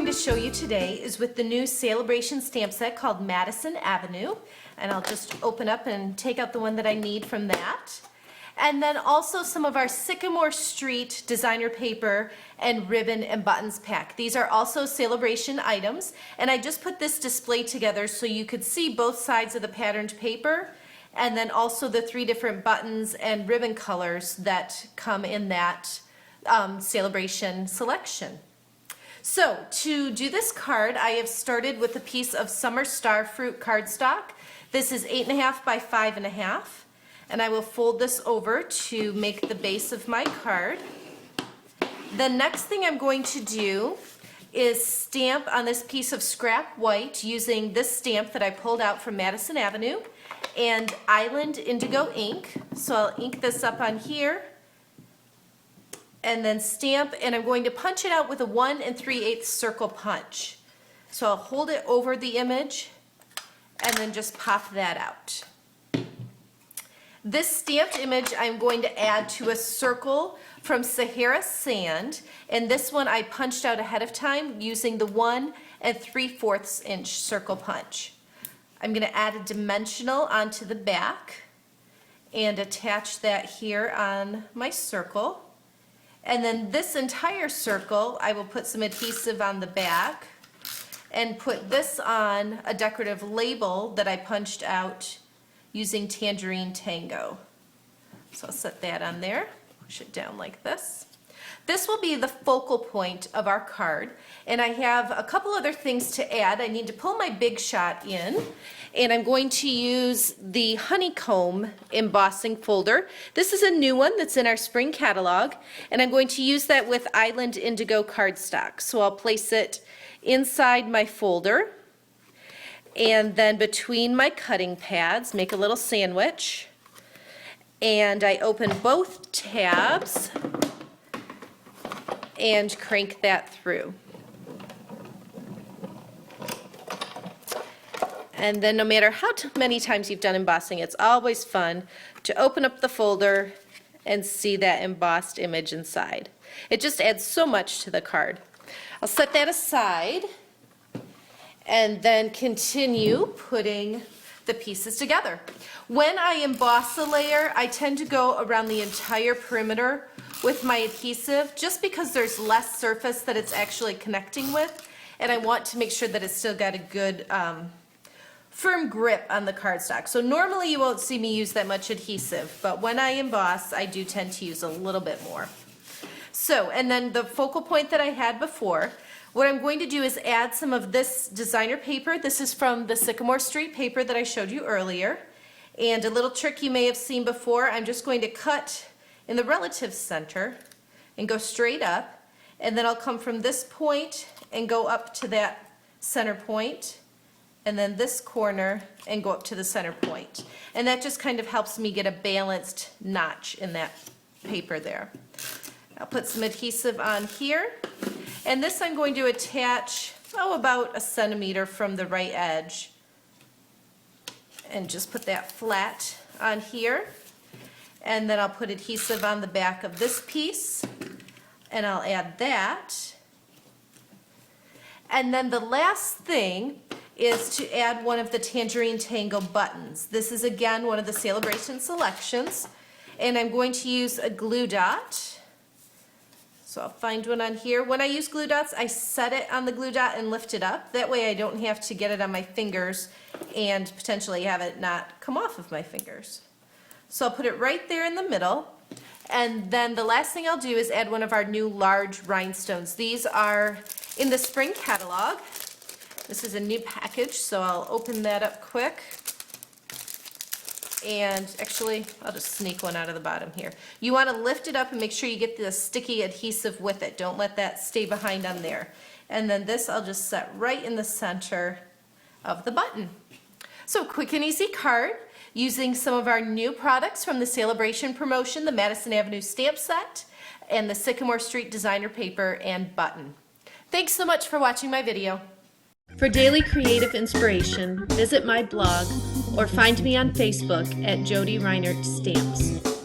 to show you today is with the new Sale-a-Bration stamp set called Madison Avenue. And I'll just open up and take out the one that I need from that. And then also some of our Sycamore Street designer paper and ribbon and buttons pack. These are also Sale-a-Bration items. And I just put this display together so you could see both sides of the patterned paper and then also the 3 different buttons and ribbon colors that come in that Sale-a-Bration selection. So to do this card, I have started with a piece of Summer Star Fruit cardstock. This is 8.5 by 5.5, and I will fold this over to make the base of my card. The next thing I'm going to do is stamp on this piece of scrap white using this stamp that I pulled out from Madison Avenue and Island Indigo Ink. So I'll ink this up on here and then stamp, and I'm going to punch it out with a 1 3/8 circle punch. So I'll hold it over the image and then just pop that out. This stamped image I'm going to add to a circle from Sahara sand, and this one I punched out ahead of time using the 1 3/4 inch circle punch. I'm going to add a dimensional onto the back and attach that here on my circle. And then this entire circle, I will put some adhesive on the back and put this on a decorative label that I punched out using Tangerine Tango. So I'll set that on there, push it down like this. This will be the focal point of our card, and I have a couple other things to add. I need to pull my Big Shot in, and I'm going to use the Honeycomb embossing folder. This is a new one that's in our spring catalog, and I'm going to use that with Island Indigo cardstock. So I'll place it inside my folder, and then between my cutting pads, make a little sandwich, and I open both tabs and crank that through. And then no matter how many times you've done embossing, it's always fun to open up the folder and see that embossed image inside. It just adds so much to the card. I'll set that aside and then continue putting the pieces together. When I emboss a layer, I tend to go around the entire perimeter with my adhesive just because there's less surface that it's actually connecting with, and I want to make sure that it's still got a good firm grip on the cardstock. So normally you won't see me use that much adhesive, but when I emboss, I do tend to use a little bit more. So, and then the focal point that I had before, what I'm going to do is add some of this designer paper. This is from the Sycamore Street paper that I showed you earlier. And a little trick you may have seen before, I'm just going to cut in the relative center and go straight up, and then I'll come from this point and go up to that center point, and then this corner and go up to the center point. And that just kind of helps me get a balanced notch in that paper there. I'll put some adhesive on here, and this I'm going to attach, about 1 centimeter from the right edge, and just put that flat on here. And then I'll put adhesive on the back of this piece, and I'll add that. And then the last thing is to add one of the Tangerine Tango buttons. This is again one of the Sale-a-Bration selections, and I'm going to use a glue dot. So I'll find one on here. When I use glue dots, I set it on the glue dot and lift it up. That way I don't have to get it on my fingers and potentially have it not come off of my fingers. So I'll put it right there in the middle, and then the last thing I'll do is add one of our new large rhinestones. These are in the spring catalog. This is a new package, so I'll open that up quick. And actually, I'll just sneak one out of the bottom here. You want to lift it up and make sure you get the sticky adhesive with it. Don't let that stay behind on there. And then this I'll just set right in the center of the button. So quick and easy card using some of our new products from the Sale-a-Bration promotion, the Madison Avenue stamp set, and the Sycamore Street designer paper and button. Thanks so much for watching my video. For daily creative inspiration, visit my blog or find me on Facebook at Jody Reinert Stamps.